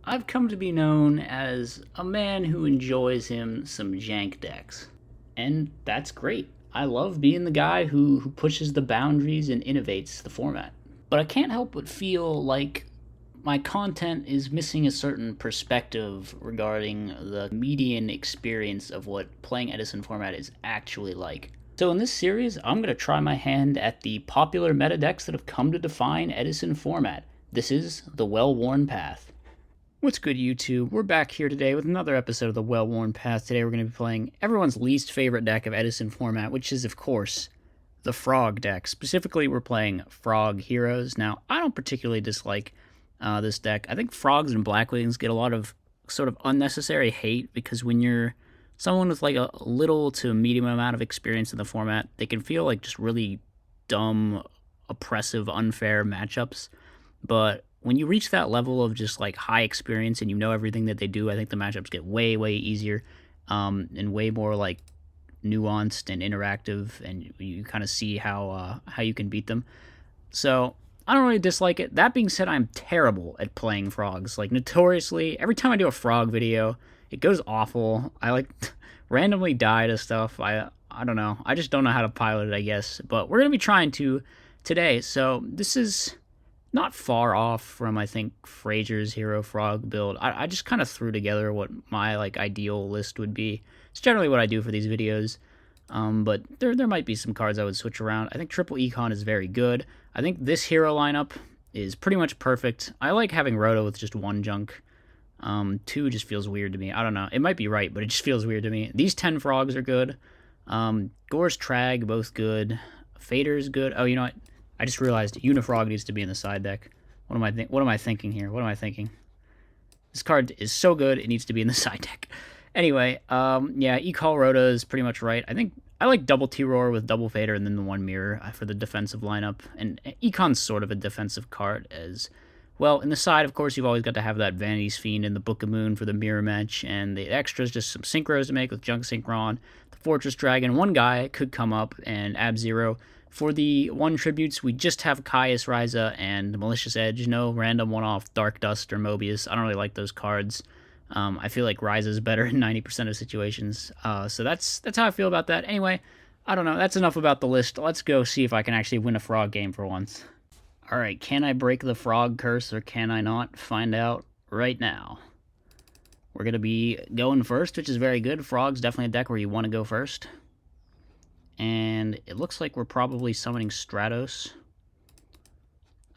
I've come to be known as a man who enjoys him some jank decks. And that's great. I love being the guy who pushes the boundaries and innovates the format. But I can't help but feel like my content is missing a certain perspective regarding the median experience of what playing Edison format is actually like. So in this series, I'm going to try my hand at the popular meta decks that have come to define Edison format. This is the well-worn path. What's good, YouTube? We're back here today with another episode of the Well-Worn Path. Today we're going to be playing everyone's least favorite deck of Edison format, which is, of course, the Frog deck. Specifically, we're playing Frog Heroes. Now, I don't particularly dislike this deck. I think Frogs and Blackwings get a lot of sort of unnecessary hate because when you're someone with like a little to medium amount of experience in the format, they can feel like just really dumb, oppressive, unfair matchups. But when you reach that level of just like high experience and you know everything that they do, I think the matchups get way easier, and way more like nuanced and interactive, and you kind of see how you can beat them. So I don't really dislike it. That being said, I'm terrible at playing frogs. Like notoriously, every time I do a frog video, it goes awful. I like randomly die to stuff. I don't know. I just don't know how to pilot it, I guess. But we're gonna be trying to today. So this is not far off from, I think, Fraser's Hero Frog build. I just kind of threw together what my like ideal list would be. It's generally what I do for these videos, but there might be some cards I would switch around. I think Triple Econ is very good. I think this hero lineup is pretty much perfect. I like having Roto with just one junk. 2 just feels weird to me. I don't know. It might be right, but it just feels weird to me. These 10 frogs are good. Gore's Trag, both good. Fader's good. Oh, you know what? I just realized Unifrog needs to be in the side deck. What am I thinking here? What am I thinking? This card is so good, it needs to be in the side deck. Anyway, yeah, E-Call Rhoda is pretty much right. I think I like double T-Roar with double Fader and then the one mirror for the defensive lineup. And Econ's sort of a defensive card as well. In the side, of course, you've always got to have that Vanity's Fiend and the Book of Moon for the mirror match. And the extras, just some synchros to make with Junk Synchron. The Fortress Dragon, one guy could come up, and Ab-Zero. For the one tributes, we just have Caius, Ryza, and Malicious Edge. No random one-off Dark Dust or Mobius. I don't really like those cards. I feel like Ryza is better in 90% of situations. So that's how I feel about that. Anyway, I don't know. That's enough about the list. Let's go see if I can actually win a frog game for once. Alright, can I break the frog curse or can I not? Find out right now. We're going to be going first, which is very good. Frog's definitely a deck where you want to go first. And it looks like we're probably summoning Stratos.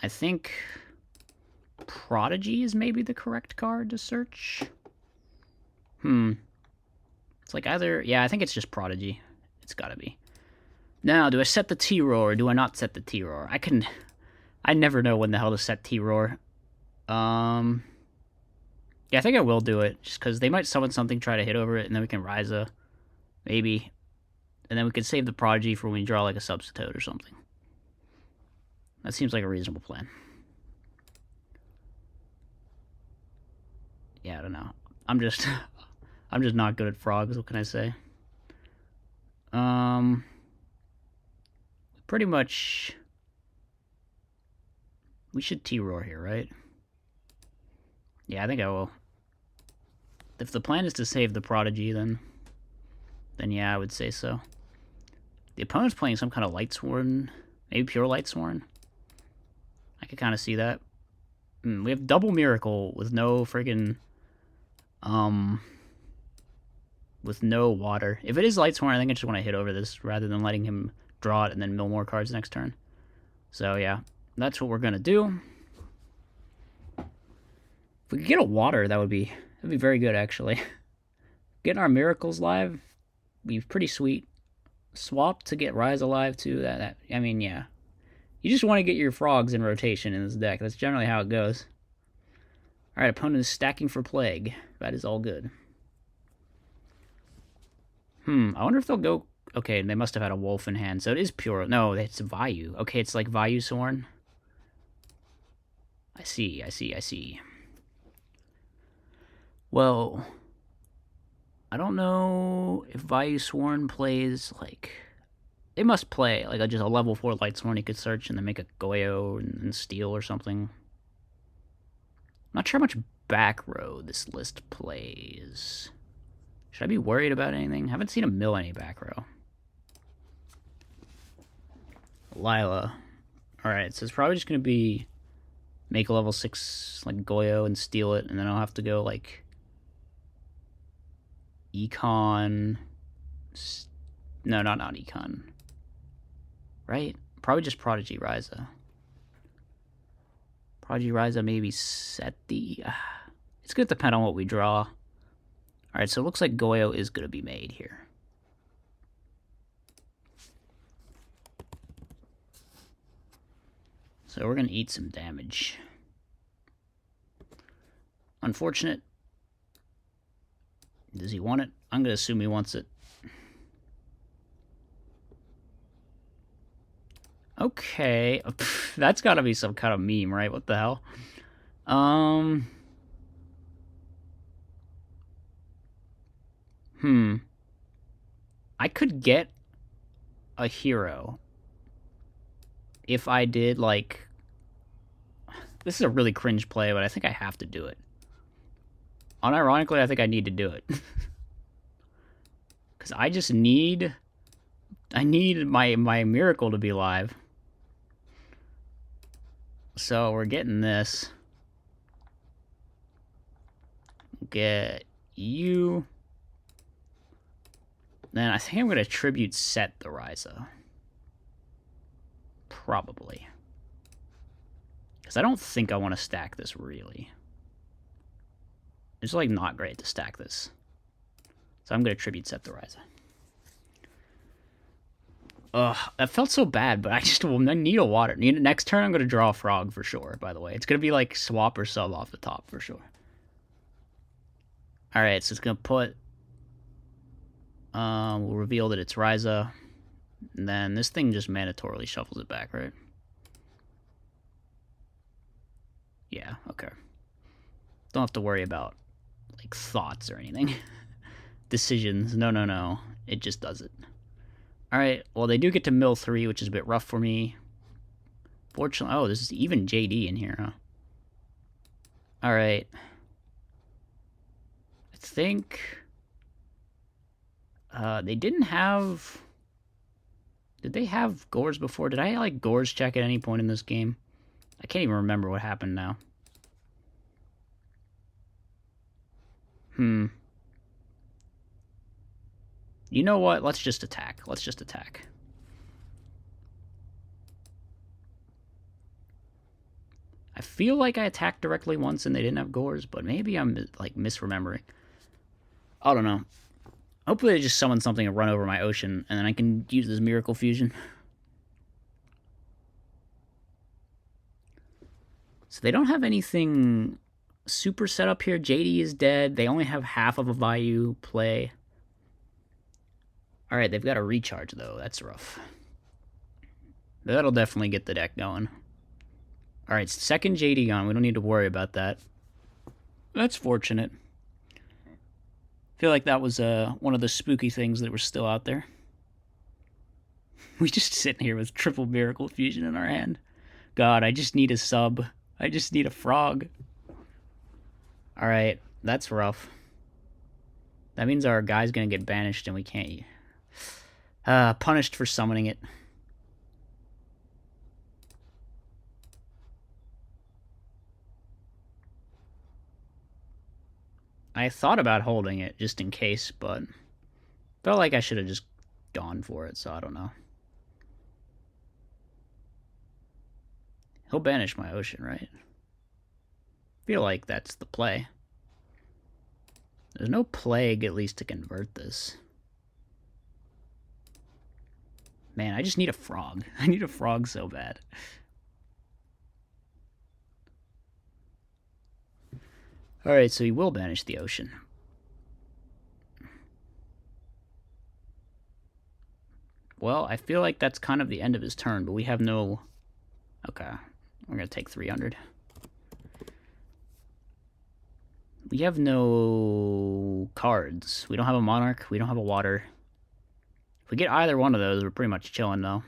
I think Prodigy is maybe the correct card to search. It's like either... Yeah, I think it's just Prodigy. It's gotta be. Now, do I set the T-Roar or do I not set the T-Roar? I never know when the hell to set T-Roar. Yeah, I think I will do it. Just because they might summon something, try to hit over it, and then we can Ryza. Maybe. And then we could save the Prodigy for when we draw like a Substitute or something. That seems like a reasonable plan. Yeah, I don't know. I'm just not good at frogs, what can I say? Pretty much we should T-Roar here, right? Yeah, I think I will. If the plan is to save the Prodigy, then yeah, I would say so. The opponent's playing some kind of Lightsworn, maybe pure Lightsworn. I could kind of see that. We have double Miracle with no friggin' with no water. If it is Lightsworn, I think I just want to hit over this rather than letting him draw it and then mill more cards next turn. So yeah, that's what we're gonna do. If we could get a water, that'd be very good actually. Getting our Miracles live be pretty sweet. Swap to get Rise Alive too. I mean, yeah. You just want to get your frogs in rotation in this deck. That's generally how it goes. Alright, opponent is stacking for Plague. That is all good. I wonder if they'll go... Okay, they must have had a wolf in hand, so it is pure... No, it's Vayu. Okay, it's like Vayu Sworn. I see. Well... I don't know if Vayu Sworn plays, like... They must play, like, just a level 4 Lightsworn you could search and then make a Goyo and steal or something. I'm not sure how much back row this list plays. Should I be worried about anything? Haven't seen him mill any back row. Lila. Alright, so it's probably just going to be make a level 6 like Goyo and steal it, and then I'll have to go like Econ. No, not Econ. Right? Probably just Prodigy Ryza. Prodigy Ryza, maybe set the... it's going to depend on what we draw. Alright, so it looks like Goyo is going to be made here. So we're going to eat some damage. Unfortunate. Does he want it? I'm going to assume he wants it. Okay. That's got to be some kind of meme, right? What the hell? I could get a hero if I did, like... This is a really cringe play, but I think I have to do it. Unironically, I think I need to do it. Because I just need... I need my miracle to be live. So we're getting this. Get you. Then I think I'm going to tribute set the Ryza. Probably. Because I don't think I want to stack this, really. It's, like, not great to stack this. So I'm going to tribute set the Ryza. Ugh, that felt so bad, but I just need a water. Next turn, I'm going to draw a frog for sure, by the way. It's going to be, like, swap or sub off the top for sure. Alright, so it's going to put... we'll reveal that it's Ryza. And then this thing just mandatorily shuffles it back, right? Yeah, okay. Don't have to worry about, like, thoughts or anything. Decisions. No. It just does it. Alright, well, they do get to mill 3, which is a bit rough for me. Fortunately... Oh, this is even JD in here, huh? Alright. I think... they didn't have... Did they have Gores before? Did I, like, Gores check at any point in this game? I can't even remember what happened now. You know what? Let's just attack. Let's just attack. I feel like I attacked directly once and they didn't have Gores, but maybe I'm, like, misremembering. I don't know. Hopefully they just summon something and run over my ocean, and then I can use this Miracle Fusion. So they don't have anything super set up here. JD is dead. They only have half of a Vayu play. Alright, they've got a recharge, though. That's rough. That'll definitely get the deck going. Alright, second JD on. We don't need to worry about that. That's fortunate. Feel like that was one of the spooky things that were still out there. We just sitting here with triple Miracle Fusion in our hand. God, I just need a sub. I just need a frog. Alright, that's rough. That means our guy's gonna get banished and we can't... punished for summoning it. I thought about holding it just in case, but felt like I should have just gone for it, so I don't know. He'll banish my ocean, right? Feel like that's the play. There's no plague, at least, to convert this. Man, I just need a frog. I need a frog so bad. Alright, so he will banish the ocean. Well, I feel like that's kind of the end of his turn, but we have no... Okay, we're going to take 300. We have no cards. We don't have a Monarch. We don't have a Water. If we get either one of those, we're pretty much chilling, though.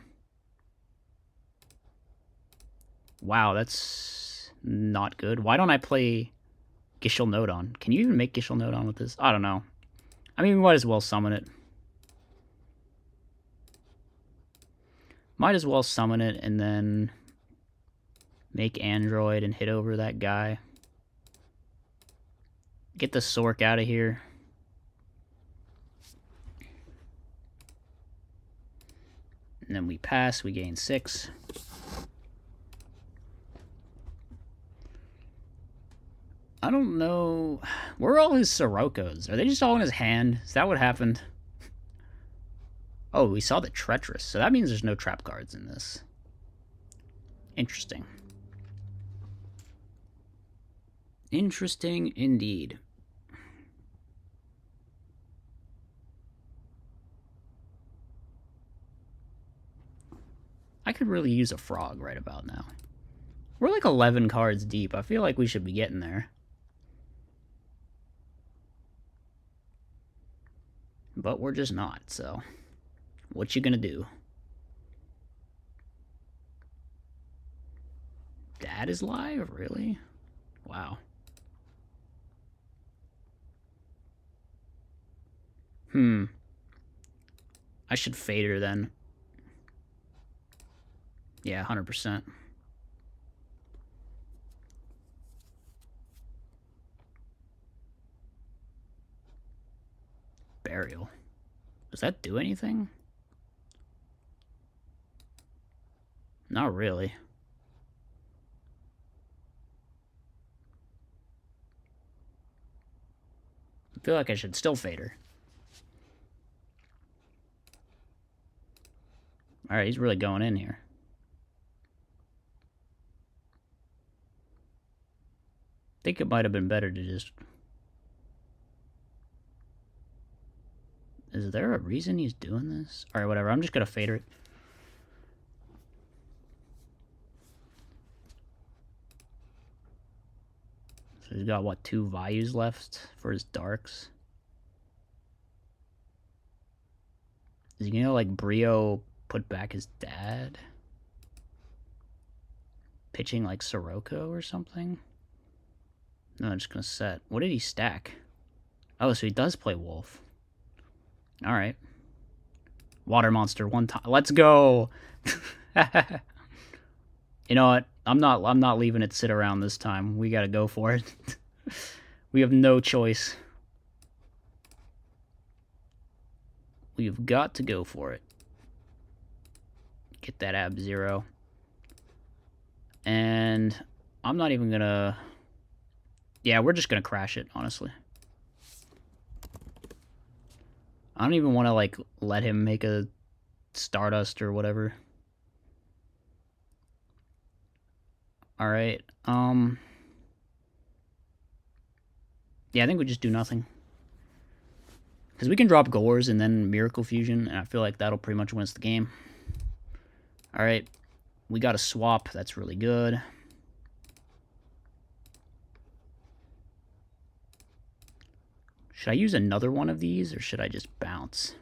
Wow, that's not good. Why don't I play Gishel Nodon. Can you even make Gishel Nodon with this? I don't know. I mean, we might as well summon it. Might as well summon it and then make Android and hit over that guy. Get the Sork out of here. And then we pass, we gain 6. I don't know. Where are all his Sirokkos? Are they just all in his hand? Is that what happened? Oh, we saw the Treacherous, so that means there's no trap cards in this. Interesting. Interesting indeed. I could really use a frog right about now. We're like 11 cards deep. I feel like we should be getting there. But we're just not, so what you gonna do? Dad is live? Really? Wow. I should fade her then. Yeah, 100%. Burial. Does that do anything? Not really. I feel like I should still fade her. Alright, he's really going in here. I think it might have been better to just... Is there a reason he's doing this? Alright, whatever. I'm just gonna fade her. So he's got, what, 2 Vayus left for his darks? Is he gonna, like, Brio put back his dad? Pitching, like, Sirocco or something? No, I'm just gonna set. What did he stack? Oh, so he does play Wolf. Alright. Water Monster 1 time. Let's go! You know what? I'm not leaving it sit around this time. We gotta go for it. We have no choice. We've got to go for it. Get that Ab-Zero. And I'm not even gonna... Yeah, we're just gonna crash it, honestly. I don't even want to, like, let him make a Stardust or whatever. Alright, yeah, I think we just do nothing. Because we can drop Gores and then Miracle Fusion, and I feel like that'll pretty much win us the game. Alright, we got a swap, that's really good. Should I use another one of these, or should I just bounce?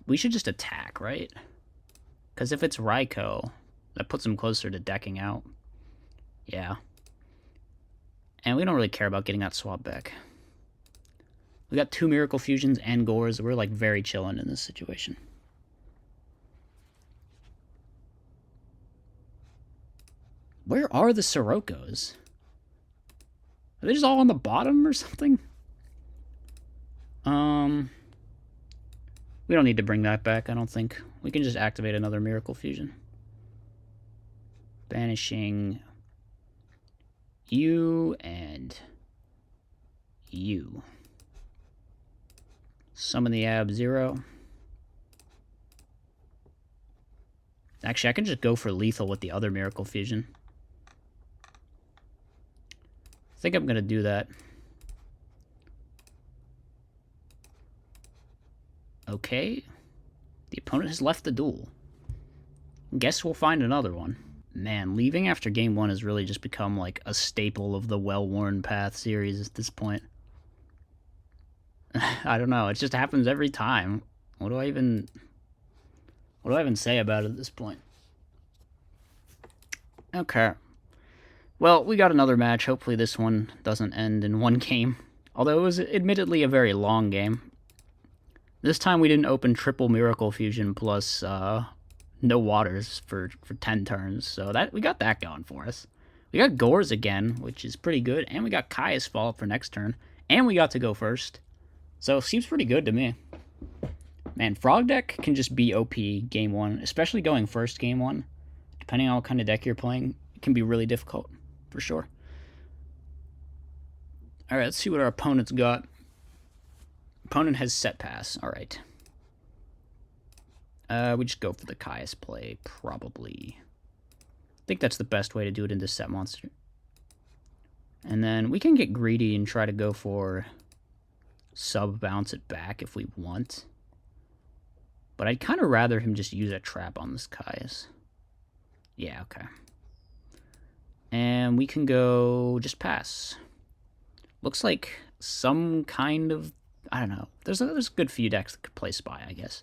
We should just attack, right? Because if it's Raikou, that puts him closer to decking out. Yeah. And we don't really care about getting that swap back. We got 2 Miracle Fusions and Gores. We're, like, very chilling in this situation. Where are the Sirokkos? Are they just all on the bottom or something? We don't need to bring that back, I don't think. We can just activate another Miracle Fusion. Banishing you and you. Summon the Ab-Zero. Actually, I can just go for lethal with the other Miracle Fusion. I think I'm going to do that. Okay. The opponent has left the duel. Guess we'll find another one. Man, leaving after game 1 has really just become like a staple of the Well-Worn Path series at this point. I don't know, it just happens every time. What do I even say about it at this point? Okay. Well, we got another match. Hopefully this one doesn't end in one game. Although it was admittedly a very long game. This time we didn't open triple Miracle Fusion plus no waters for 10 turns. So that we got that going for us. We got Gores again, which is pretty good. And we got Caius Fall for next turn. And we got to go first. So it seems pretty good to me. Man, Frog deck can just be OP game one. Especially going first game one. Depending on what kind of deck you're playing, it can be really difficult. For sure. Alright, let's see what our opponent's got. Opponent has set pass. Alright. We just go for the Caius play, probably. I think that's the best way to do it in this set monster. And then we can get greedy and try to go for sub-bounce it back if we want. But I'd kind of rather him just use a trap on this Caius. Yeah, okay. And we can go just pass. Looks like some kind of... I don't know. There's a good few decks that could play Spy, I guess.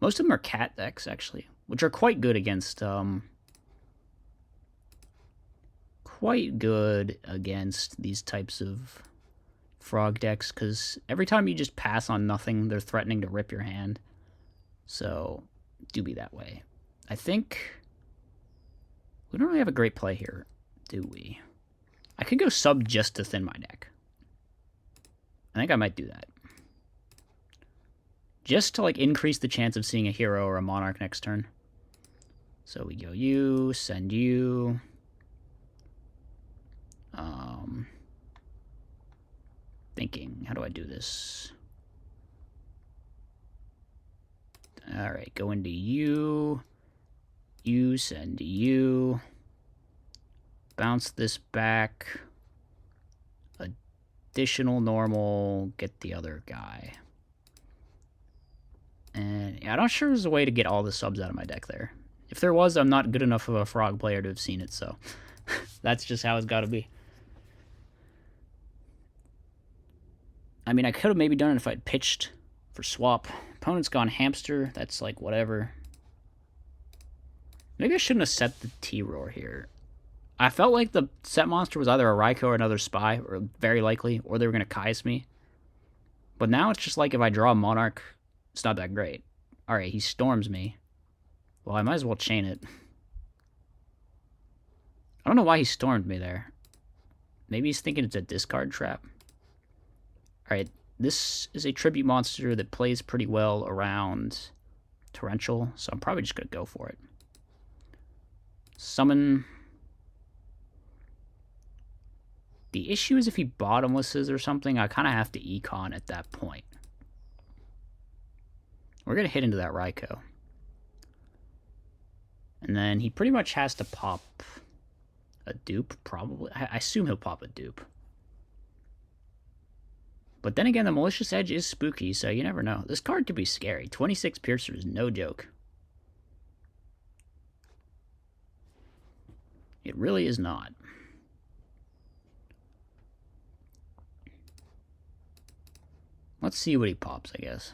Most of them are cat decks, actually. Which are quite good against... quite good against these types of frog decks. Because every time you just pass on nothing, they're threatening to rip your hand. So, do be that way. I think... we don't really have a great play here, do we? I could go sub just to thin my deck. I think I might do that. Just to, like, increase the chance of seeing a hero or a monarch next turn. So we go you, send you. Thinking, how do I do this? Alright, go into you. You, send you. Bounce this back. Additional normal, get the other guy. And yeah, I'm not sure there's a way to get all the subs out of my deck there. If there was, I'm not good enough of a frog player to have seen it, so that's just how it's got to be. I mean, I could have maybe done it if I'd pitched for swap. Opponent's gone hamster, that's like whatever. Maybe I shouldn't have set the T-Roar here. I felt like the set monster was either a Raikou or another Spy, or very likely, or they were going to Caius me. But now it's just like if I draw a Monarch, it's not that great. Alright, he storms me. Well, I might as well chain it. I don't know why he stormed me there. Maybe he's thinking it's a discard trap. Alright, this is a tribute monster that plays pretty well around Torrential, so I'm probably just going to go for it. Summon. The issue is if he bottomlesses or something, I kind of have to econ at that point. We're going to hit into that Raikou. And then he pretty much has to pop a dupe, probably. I assume he'll pop a dupe. But then again, the Malicious Edge is spooky, so you never know. This card could be scary. 26 Piercer is no joke. It really is not. Let's see what he pops, I guess.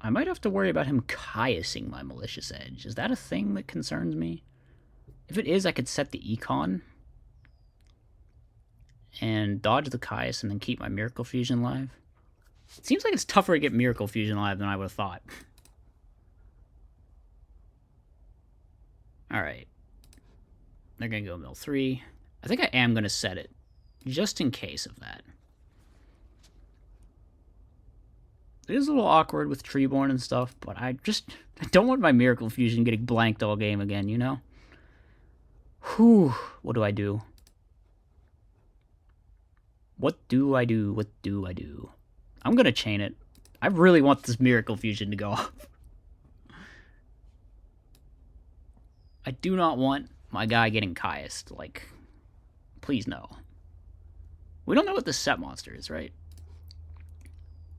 I might have to worry about him Caiusing my Malicious Edge. Is that a thing that concerns me? If it is, I could set the econ and dodge the Caius and then keep my Miracle Fusion live. It seems like it's tougher to get Miracle Fusion live than I would have thought. Alright. They're going to go mill 3. I think I am going to set it, just in case of that. It is a little awkward with Treeborn and stuff, but I don't want my Miracle Fusion getting blanked all game again, you know? Whew. What do I do? What do I do? What do I do? I'm going to chain it. I really want this Miracle Fusion to go off. I do not want my guy getting Caiused. Like, please no. We don't know what this set monster is, right?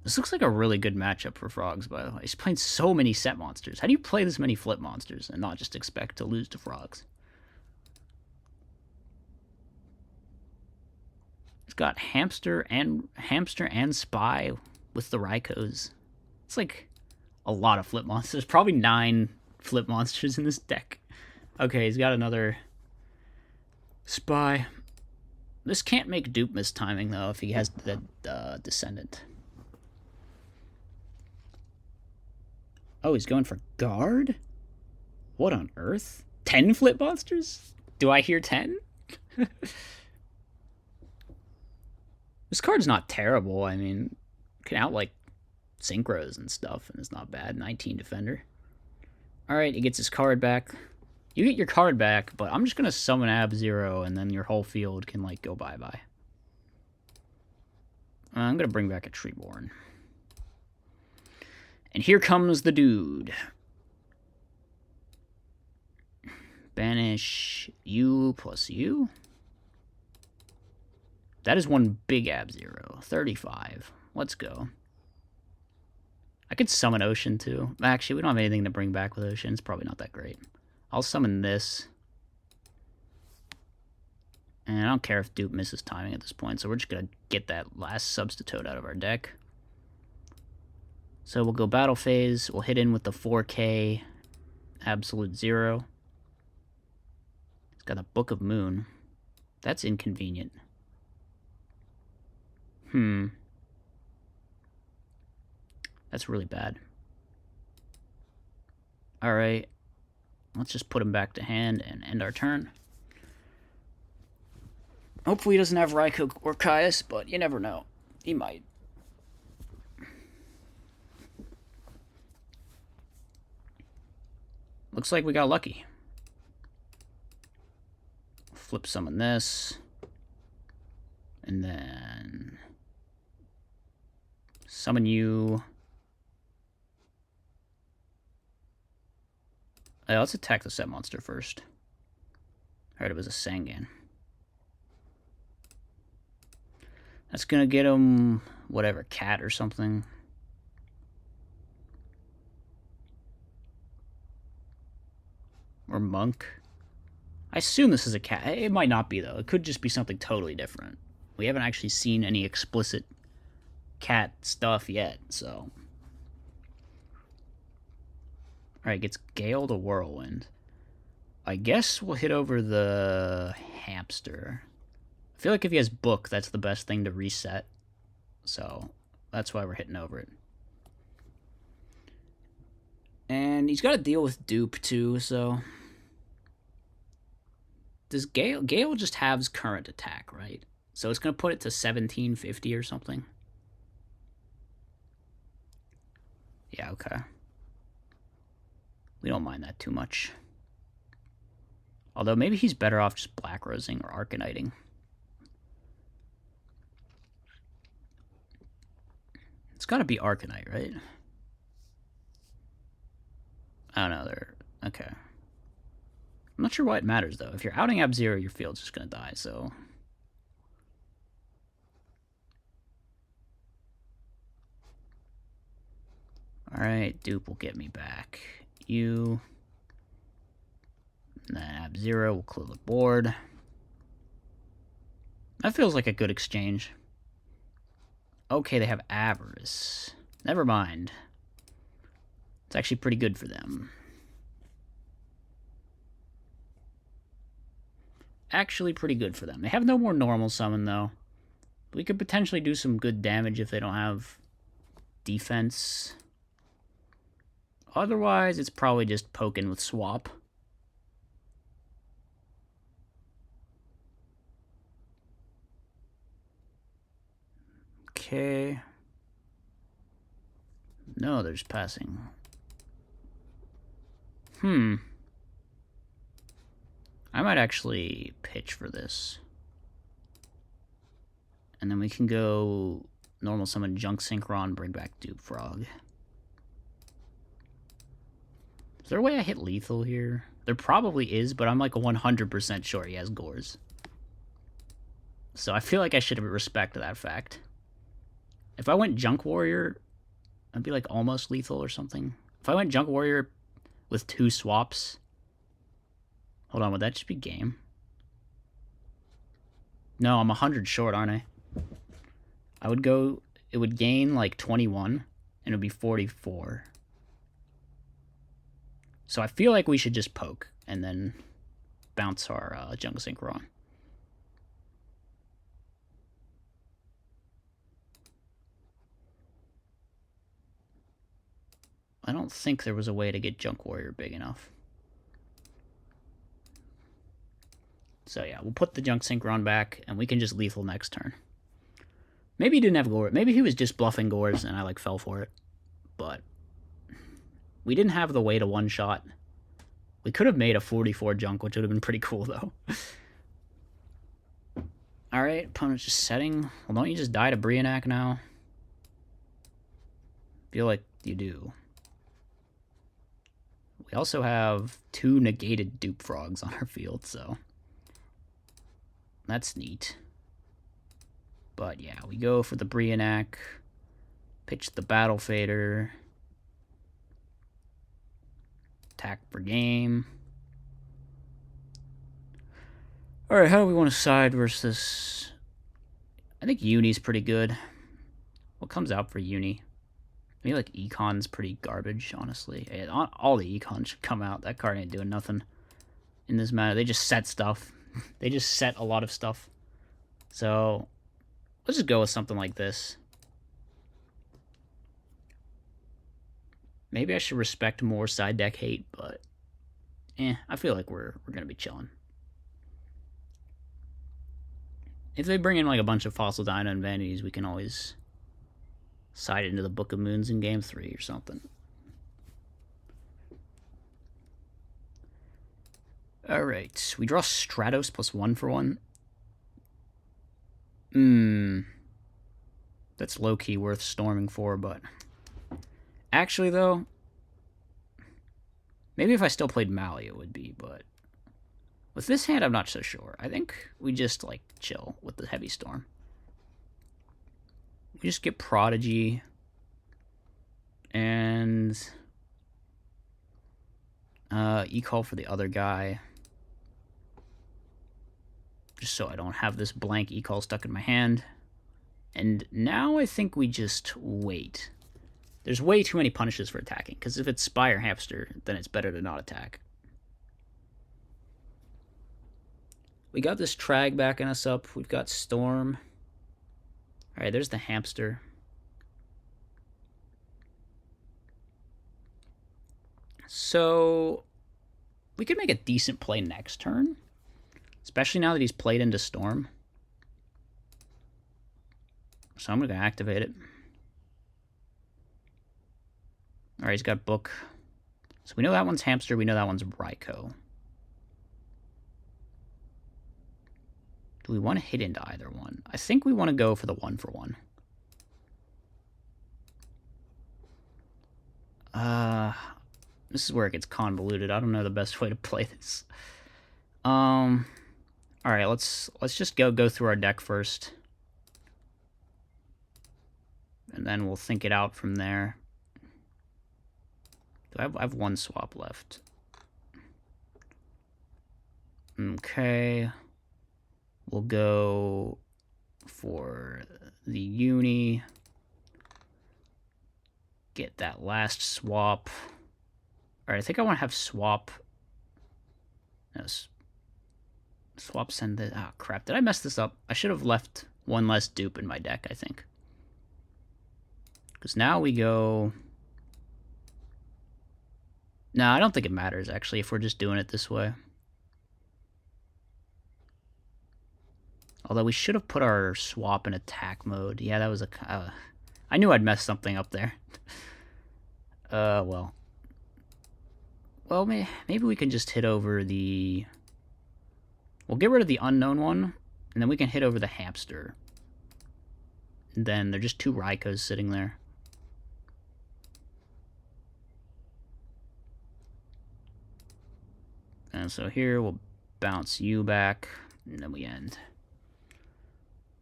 This looks like a really good matchup for Frogs, by the way. He's playing so many set monsters. How do you play this many flip monsters and not just expect to lose to Frogs? It's got hamster and spy with the Raikos. It's like a lot of flip monsters. Probably 9 flip monsters in this deck. Okay, he's got another spy. This can't make dupe mistiming though if he has the descendant. Oh, he's going for guard? What on earth? 10 flip monsters? Do I hear 10? This card's not terrible. I mean, can out like synchros and stuff, and it's not bad. 19 defender. Alright, he gets his card back. You get your card back, but I'm just gonna summon Ab-Zero, and then your whole field can like go bye-bye. I'm gonna bring back a Treeborn. And here comes the dude. Banish you plus you. That is one big Ab-Zero. 35. Let's go. I could summon Ocean, too. Actually, we don't have anything to bring back with Ocean. It's probably not that great. I'll summon this. And I don't care if dupe misses timing at this point, so we're just going to get that last substitute out of our deck. So we'll go Battle Phase. We'll hit in with the 4K Absolute Zero. It's got a Book of Moon. That's inconvenient. That's really bad. Alright. Let's just put him back to hand and end our turn. Hopefully he doesn't have Raikou or Caius, but you never know. He might. Looks like we got lucky. Flip summon this. And then summon you. Oh, let's attack the set monster first. Alright, it was a Sangan. That's gonna get him whatever, cat or something. Or monk. I assume this is a cat. It might not be though. It could just be something totally different. We haven't actually seen any explicit cat stuff yet, so. Alright, gets Gale to Whirlwind. I guess we'll hit over the hamster. I feel like if he has Book, that's the best thing to reset. So, that's why we're hitting over it. And he's got to deal with dupe too, so. Does Gale just halves current attack, right? So it's going to put it to 1750 or something. Yeah, okay. We don't mind that too much. Although maybe he's better off just Black Rosing or Arcaniting. It's got to be Arcanite, right? I don't know. Okay. I'm not sure why it matters, though. If you're outing Ab-Zero, your field's just going to die, so. Alright, dupe will get me back. You. And then Ab-Zero will clear the board. That feels like a good exchange. Okay, they have Avarice. Never mind. It's actually pretty good for them. Actually pretty good for them. They have no more normal summon, though. We could potentially do some good damage if they don't have defense. Otherwise, it's probably just poking with swap. Okay. No, there's passing. I might actually pitch for this. And then we can go normal summon Junk Synchron, bring back Dupe Frog. Is there a way I hit lethal here? There probably is, but I'm like 100% sure he has Gores. So I feel like I should respect that fact. If I went Junk Warrior, I'd be like almost lethal or something. If I went Junk Warrior with 2 swaps... Hold on, would that just be game? No, I'm 100 short, aren't I? I would go, it would gain like 21, and it would be 44. So I feel like we should just poke, and then bounce our Jungle Synchron. I don't think there was a way to get Junk Warrior big enough. So yeah, we'll put the Junk Synchron back, and we can just lethal next turn. Maybe he didn't have Gore. Maybe he was just bluffing Gores, and I like fell for it. But we didn't have the way to one-shot. We could have made a 44 Junk, which would have been pretty cool, though. Alright, opponent's just setting. Well, don't you just die to Brionac now? Feel like you do. We also have 2 negated Dupe Frogs on our field, so that's neat. But yeah, we go for the Brionac, pitch the Battle Fader, attack for game. Alright, how do we want to side versus this? I think Uni's pretty good. What comes out for Uni? Maybe like Econ's pretty garbage, honestly. All the Econs should come out. That card ain't doing nothing in this matter. They just set stuff. They just set a lot of stuff. So let's just go with something like this. Maybe I should respect more side deck hate, but I feel like we're gonna be chilling. If they bring in like a bunch of Fossil Dino and Vanities, we can always side into the Book of Moons in Game 3 or something. Alright, we draw Stratos plus 1 for 1. That's low-key worth storming for, but actually, though, maybe if I still played Mali, it would be, but with this hand, I'm not so sure. I think we just, like, chill with the Heavy Storm. We just get Prodigy, and E-Call for the other guy, just so I don't have this blank E-Call stuck in my hand. And now I think we just wait. There's way too many punishes for attacking, because if it's Spire Hamster, then it's better to not attack. We got this Trag backing us up. We've got Storm. Alright, there's the Hamster. So we could make a decent play next turn, especially now that he's played into Storm. So I'm going to activate it. Alright, he's got Book. So we know that one's Hamster, we know that one's Raikou. Do we want to hit into either one? I think we want to go for the 1 for 1. This is where it gets convoluted. I don't know the best way to play this. Alright, let's just go through our deck first. And then we'll think it out from there. I have 1 swap left. Okay. We'll go for the Uni. Get that last swap. Alright, I think I want to have swap. No, swap send the... Ah, crap. Did I mess this up? I should have left 1 less dupe in my deck, I think. Because now we go... No, I don't think it matters, actually, if we're just doing it this way. Although we should have put our swap in attack mode. Yeah, that was a... I knew I'd mess something up there. Well. Well, maybe we can just hit over the... We'll get rid of the unknown one, and then we can hit over the Hamster. And then they're just 2 Raikous sitting there. And so here, we'll bounce you back, and then we end.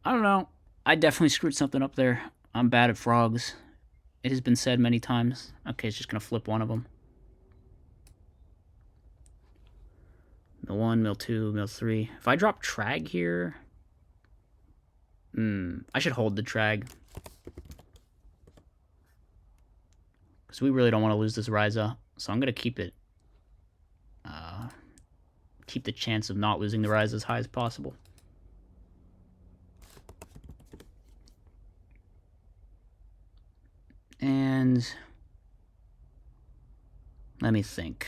I don't know. I definitely screwed something up there. I'm bad at frogs. It has been said many times. Okay, it's just going to flip one of them. Mill 1, Mill 2, Mill 3. If I drop Trag here... I should hold the Trag. Because we really don't want to lose this Ryza. So I'm going to keep it. Keep the chance of not losing the Ryza as high as possible. And let me think.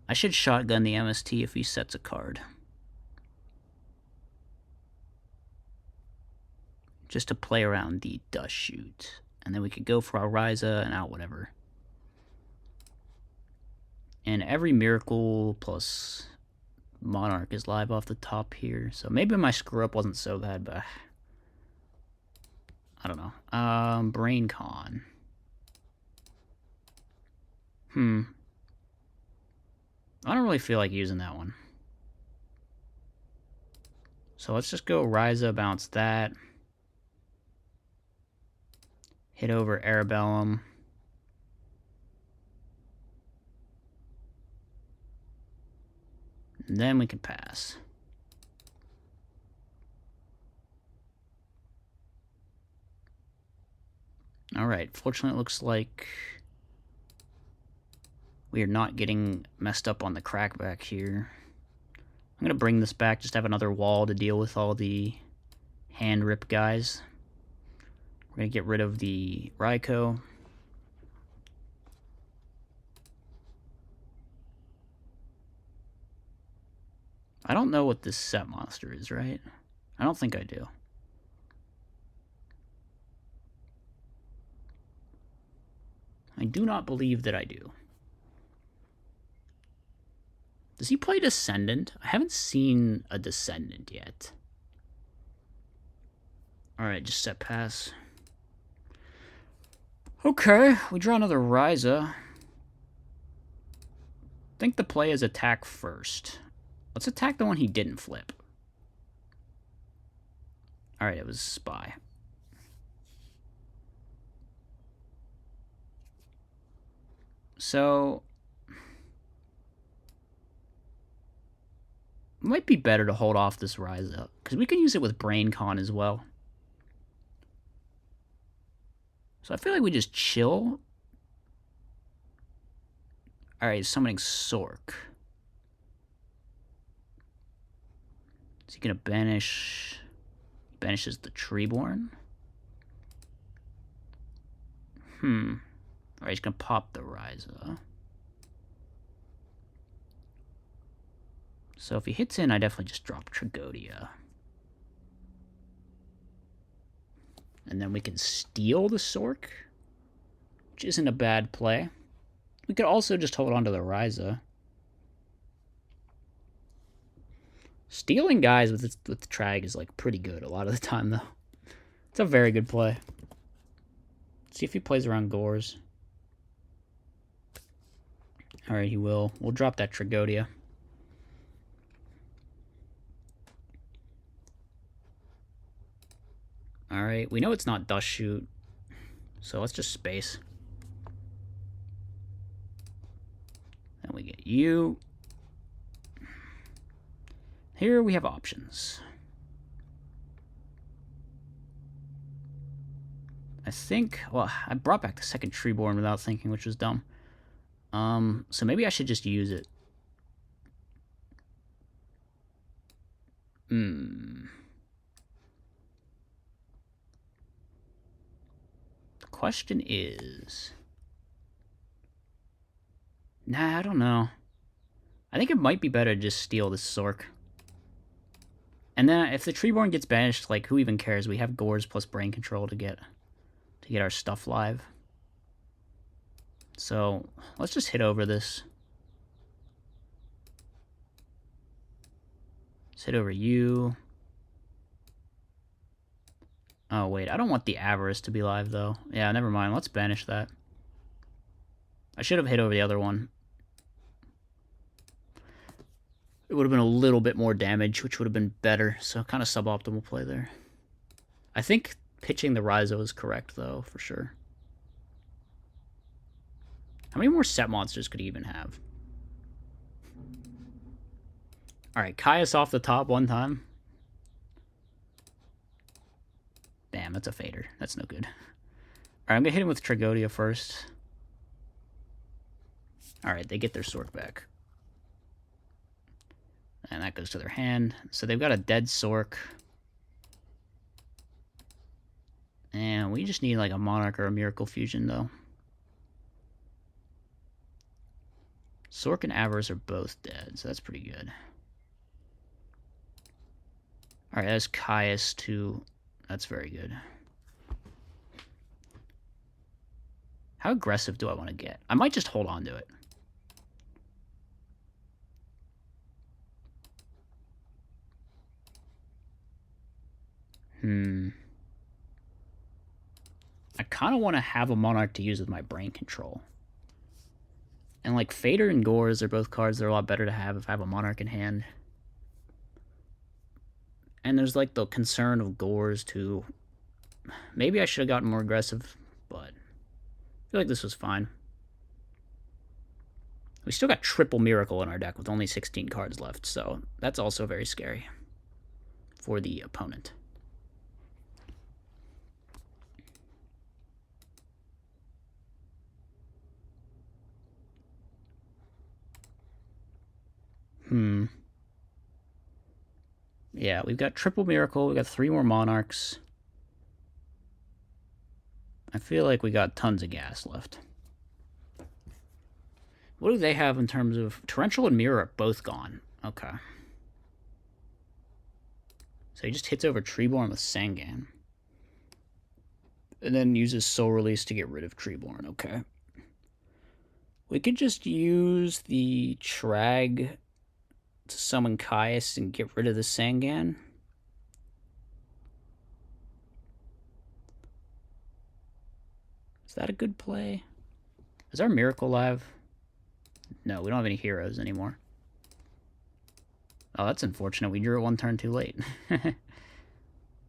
I should shotgun the MST if he sets a card. Just to play around the dust shoot. And then we could go for our Ryza and out whatever. And every Miracle plus Monarch is live off the top here. So maybe my screw up wasn't so bad, but I don't know. Brain Con. I don't really feel like using that one. So let's just go Ryza, bounce that. Hit over Arabellum. And then we can pass. Alright, fortunately it looks like we are not getting messed up on the crack back here. I'm going to bring this back, just have another wall to deal with all the hand rip guys. We're going to get rid of the Raikou. I don't know what this set monster is, right? I don't think I do. I do not believe that I do. Does he play Descendant? I haven't seen a Descendant yet. Alright, just set pass. Okay, we draw another Ryza. I think the play is attack first. Let's attack the one he didn't flip. Alright, it was Spy. So might be better to hold off this Ryza, because we can use it with Brain Con as well. So I feel like we just chill. Alright, summoning Sork. Is he gonna banish? He banishes the Treeborn. Alright, he's gonna pop the Ryza. So if he hits in, I definitely just drop Tragodia. And then we can steal the Sork, which isn't a bad play. We could also just hold on to the Ryza. Stealing guys with the Trag is like pretty good a lot of the time, though. It's a very good play. Let's see if he plays around Gores. Alright, he will. We'll drop that Tragodia. Alright, we know it's not Dust Shoot, so let's just space. Then we get you. Here we have options. I think, well, I brought back the second Treeborn without thinking, which was dumb. So maybe I should just use it. The question is... Nah, I don't know. I think it might be better to just steal this Sork. And then if the Treeborn gets banished, like, who even cares? We have Gores plus Brain Control to get our stuff live. So, let's just hit over this. Let's hit over you. Oh, wait, I don't want the Avarice to be live, though. Yeah, never mind. Let's banish that. I should have hit over the other one. It would have been a little bit more damage, which would have been better. So, kind of suboptimal play there. I think pitching the Ryza is correct, though, for sure. How many more set monsters could he even have? Alright, Caius off the top one time. Damn, that's a fader. That's no good. Alright, I'm gonna hit him with Tragodia first. Alright, they get their Sork back. And that goes to their hand. So they've got a dead Sork. And we just need like a Monarch or a Miracle Fusion, though. Sork and Avarice are both dead, so that's pretty good. Alright, that's Caius too. That's very good. How aggressive do I want to get? I might just hold on to it. I kind of want to have a Monarch to use with my Brain Control. And like Fader and Gores are both cards that are a lot better to have if I have a Monarch in hand. And there's like the concern of Gores too. Maybe I should have gotten more aggressive, but I feel like this was fine. We still got triple Miracle in our deck with only 16 cards left, so that's also very scary for the opponent. Yeah, we've got triple Miracle, we got 3 more Monarchs. I feel like we got tons of gas left. What do they have in terms of... Torrential and Mirror are both gone. Okay. So he just hits over Treeborn with Sangan. And then uses Soul Release to get rid of Treeborn. Okay. We could just use the Trag to summon Caius and get rid of the Sangan. Is that a good play? Is our Miracle live? No, we don't have any heroes anymore. Oh, that's unfortunate. We drew it 1 turn too late.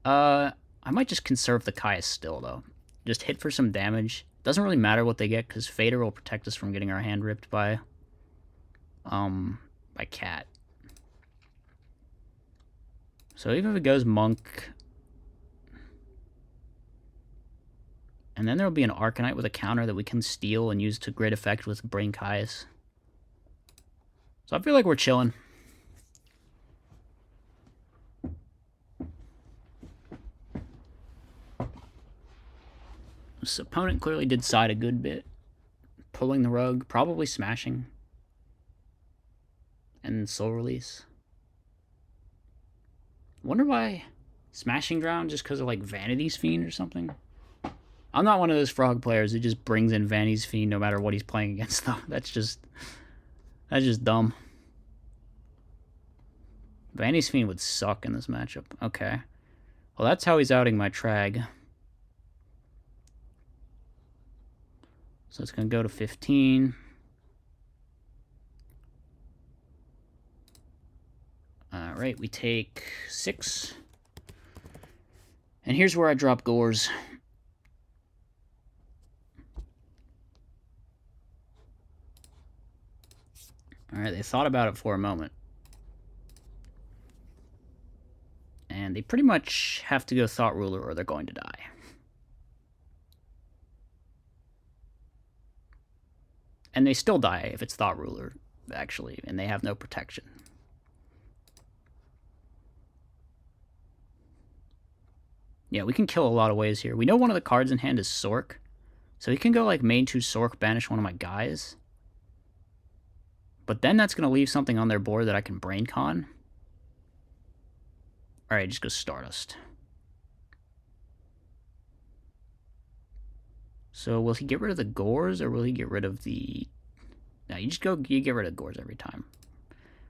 I might just conserve the Caius still, though. Just hit for some damage. Doesn't really matter what they get, because Fader will protect us from getting our hand ripped by Cat. So even if it goes Monk... And then there will be an Arcanite with a counter that we can steal and use to great effect with Brain Caius. So I feel like we're chilling. This opponent clearly did side a good bit. Pulling the rug, probably smashing. And Soul Release. Wonder why smashing Drown, just because of like Vanity's Fiend or something? I'm not one of those frog players who just brings in Vanity's Fiend no matter what he's playing against, though. That's just dumb. Vanity's Fiend would suck in this matchup. Okay. Well, that's how he's outing my Trag. So it's going to go to 15. Alright, we take 6. And here's where I drop Gores. Alright, they thought about it for a moment. And they pretty much have to go Thought Ruler or they're going to die. And they still die if it's Thought Ruler, actually, and they have no protection. Yeah, we can kill a lot of ways here. We know one of the cards in hand is Sork. So he can go like main 2 Sork, banish one of my guys. But then that's going to leave something on their board that I can Brain Con. Alright, just go Stardust. So will he get rid of the Gores or will he get rid of the... No, you get rid of Gores every time.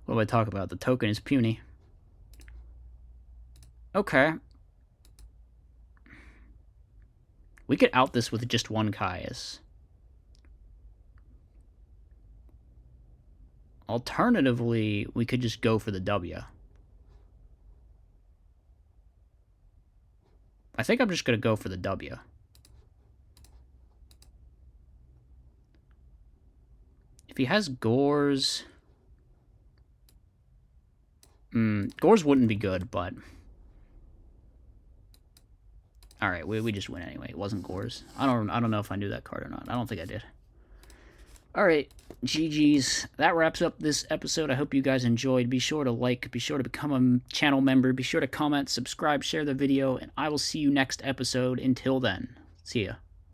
What do I talk about? The token is puny. Okay. We could out this with just 1 Caius. Alternatively, we could just go for the W. I think I'm just going to go for the W. If he has Gores... Gores wouldn't be good, but... All right, we just win anyway. It wasn't Gores. I don't know if I knew that card or not. I don't think I did. All right, GG's. That wraps up this episode. I hope you guys enjoyed. Be sure to like, be sure to become a channel member, be sure to comment, subscribe, share the video, and I will see you next episode. Until then, see ya.